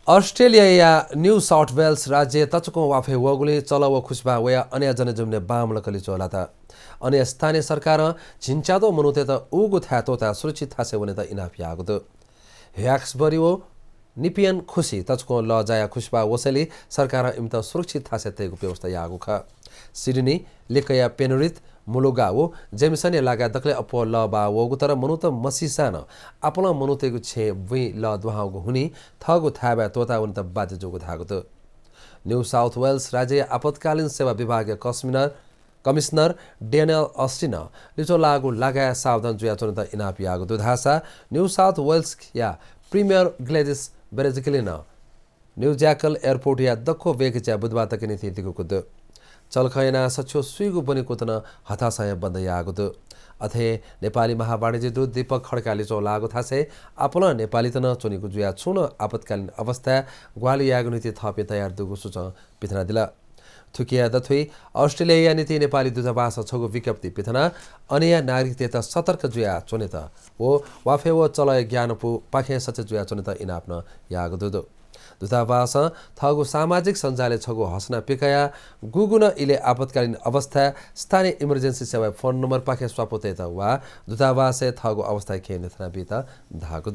Australia new South Wales राज्य तचको वाफे वगुले चलव खुशबा वया अन्य जनजुम्ने बाम लकली चोलाता अन्य स्थानीय सरकार झिन्चादो मनुते त उगु थातो ता सुरक्षित थासे वने त इनाफ यागु त ह्याक्सबरी वो निपियन खुशी तचको ल जाया खुशबा वसली सरकार इमता सुरक्षित थासे तेगु व्यवस्था यागु ख सिडनी लेकया पेनरित मुलुगा वो जेमिसन लागा दक्ले अपो ल बा वगु तर मनु त मसिसान आपला मनु तेगु छे वे ल दुहागु हुनी थगु थाबा तोता उन त बाध्य जोगु थागु त न्यू साउथ वेल्स राज्य आपतकालीन सेवा विभागीय कमिश्नर डेनियल अस्टिन लिचो लागु लगाया सावधान जुया चोन त इनाप यागु दुधासा न्यू साउथ वेल्स या प्रिमियर ग्लेडिस बेरेजिकलिन न्यू जैकल एयरपोर्ट या दखो वेग च्या बुधबार तक नीति दिगु कुद चलखयना सच्चो सुइगु बनेको तन हताशय बन्द यागु दु अथे नेपाली महावाणिज्य दूत दीपक खड्काले चो लागु थासे आपला नेपाली तन चोनिको जुया छुन आपतकालीन अवस्था ग्वाली यागु नीति थपे तयार दुगु सुच पिथना दिला थुकिया दथुई ऑस्ट्रेलिया नीति नेपाली दूतावास छगु विज्ञप्ति पिथना अन्य नागरिकता सतर्क जुया चोने त वो वाफे वो चलय ज्ञानपु पाखे सच जुया चोने त इनाप्न यागु दुदु दूतावास थगु सामाजिक सञ्जालले छगु हसना पिकाया गुगुन इले आपतकालीन अवस्था स्थानीय इमर्जेन्सी सेवा फोन नम्बर पाखे स्वापोते त वा दूतावास थगु अवस्था के नेथना बिता धागु